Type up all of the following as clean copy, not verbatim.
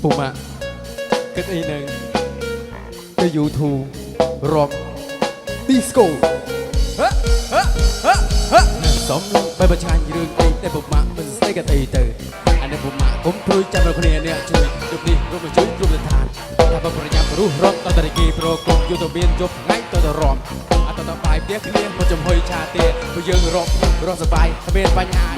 ពុំអាគិតអីនឹងទៅ YouTube រំ disco សំបែបចាញ់រឿងអីតែពុំអាមិនស្អីក៏អីទៅអានេះពុំអាគុំព្រួយចាំដល់គ្នាអ្នកជួយជប់នេះរំជួយគ្រប់ស្ថានតែបើប្រញាប់រស់រត់តតរិគីប្រគំយុទ្ធមានយប់ថ្ងៃទៅរំអត់តបាយផ្ទះគ្នាមកចំហុយឆាទេព្រោះយើងរត់រស់សបាយគ្មានបញ្ហា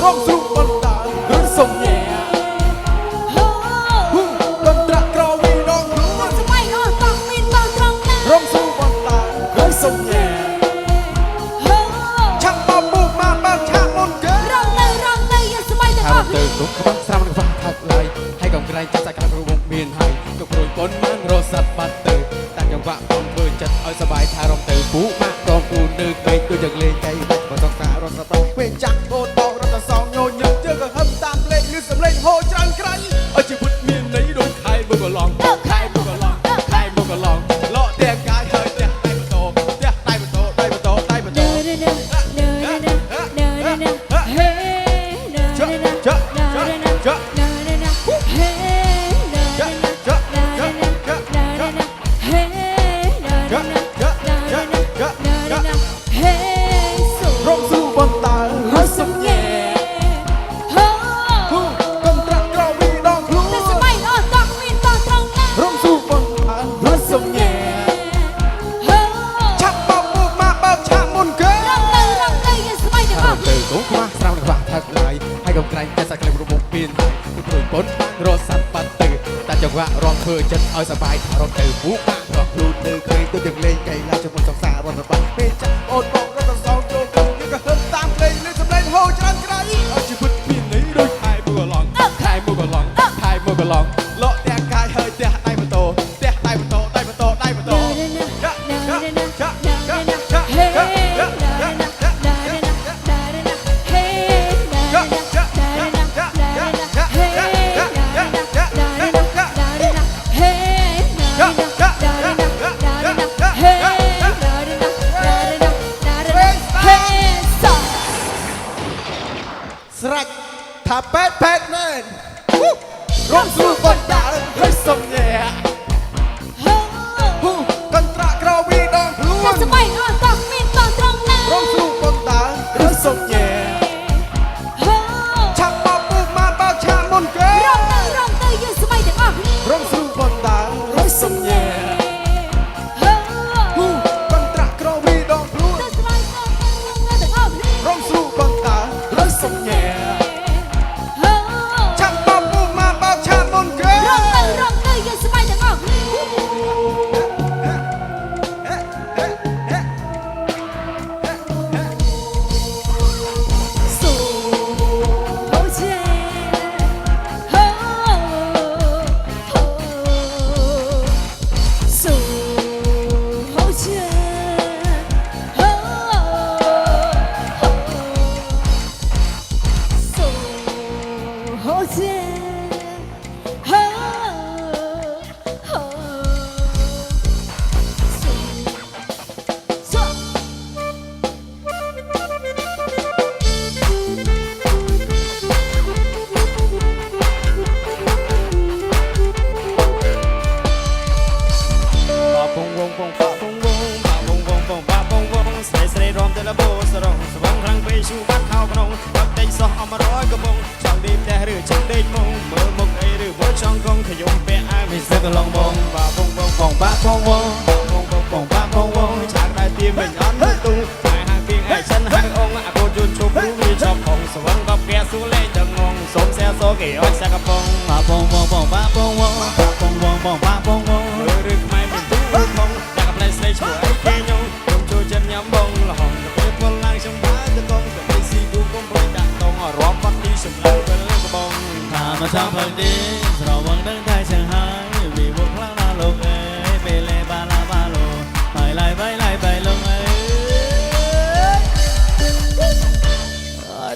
រំសុបន្តរំសុំញែកន្ត្រាក់ក្រវីដងខ្លួនស្មៃអត់តមានបងត្រង់ណារំសុំបន្តរំសុំញែឆាប់បបពុកមកបើឆាប់មុនគេរំទៅយកស្មៃទាំងអស់ទៅទុកខ្វះស្រាំនឹងខ្វះថាប់ឡើយហើយកងក្រែងចាក់សាច់ក្រាស់រូបមានហើយទុកព្រួយប៉ុនមិនរស័តបាត់ទៅតាំងចង្វាក់បងធ្វើចិត្តឲ្យសบายថារំទៅពូម៉ាក់កងគូននៅពេកដូចយ៉ាងលេងកៃបាច់បើសងសាររត់ទៅពេលចាក់បូតបោករត់ទៅសងញញឹមជើងក៏ហឹមតាមលេខឬសម្លេងហូរច្រើនក្រៃឲ្យជីវិតមានន័យដូចខែមកកន្លងខែមកកន្លងខែមកកន្លងលក់តែកាយហើយតែដៃបន្ទោតែដៃបន្ទោដៃបន្ទោដៃបន្ទោរំស៊ូបន្តហើយសុំញែកុំត្រាក់ក្រវីដងខ្លួនតែស្មៃអត់តមានបងត្រង់ណារំស៊ូបន្តហើយសុំញែឆាប់បបពុកមកបើឆាប់មុនគេរំទៅយកស្មៃទាំងអស់ទៅកុំខ្វះស្រាំនឹងខ្វះថាប់ឡើយហើយកុំក្រែងតែសាច់ក្លែងរបបពៀនហើយគឺព្រួយប៉ុនរត់សាត់បាត់ទៅតែចង្វាក់រំធ្វើចិត្តឲ្យសบายថារត់ទៅពូបាក់រត់ខ្លួននៅឃើញទៅទាំងលេងកៃឡាជាមួយសង្សាររត់ទៅបាត់ពេលចាក់អូនបងរត់ទៅសងចូលទៅយើងក៏ហឹមតាមលេងលេងសម្លេងហូរច្រើនក្រៃឲ្យជីវិតមានន័យដូចខែមកកន្លងខែមកកន្លងខែមកកន្លងលក់តែកាយហើយតែដៃបន្ទោតែដៃបន្ទោដៃបន្ទោដៃបន្ទោស្រេចថាពេតមែនរំស៊ូបន្តហើយសុំញែកន្ត្រាក់ក្រវីដងខ្លួនតែស្មៃអត់តមានបងត្រង់ណារំស៊ូបន្តហើយសុំញែឆាប់បបពុកមកបើឆាប់មុនគេរំទៅយកស្មៃទាំងអស់រំស៊ូបន្តហើយសុំញែកន្ត្រាក់ក្រវីដងខ្លួនតែស្មៃអត់ទាំងអស់រំស៊ូបន្តហើយសុំញែมาทำเพลงดีเราวังดังไทยเชียงไฮ้วีบุกพลังนาโลกเปเล่บาลาบาโลไปไล่ไปลง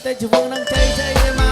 แต่จะวังดังใจได้มา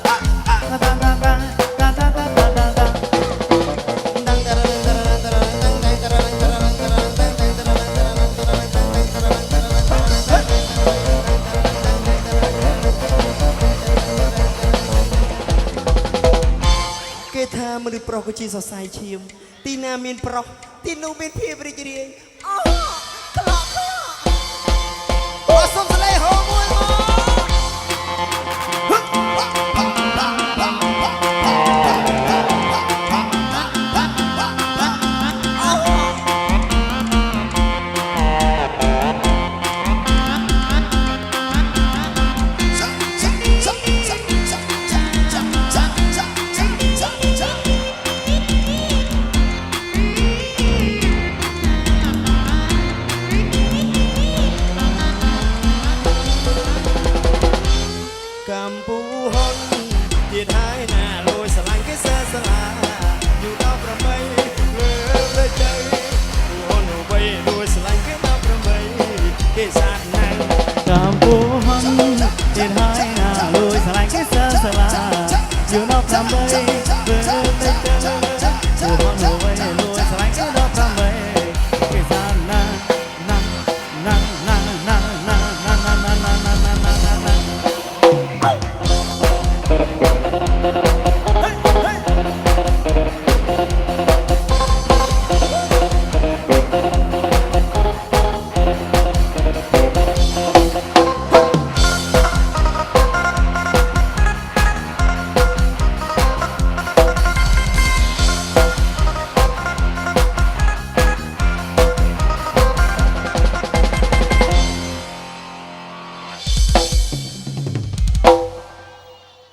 គេថាមនុស្សប្រុសក៏ជាសរសៃឈាមទីណាមានប្រុសទីនោះមានភាពរីករាយអូក្លោកអូសុំ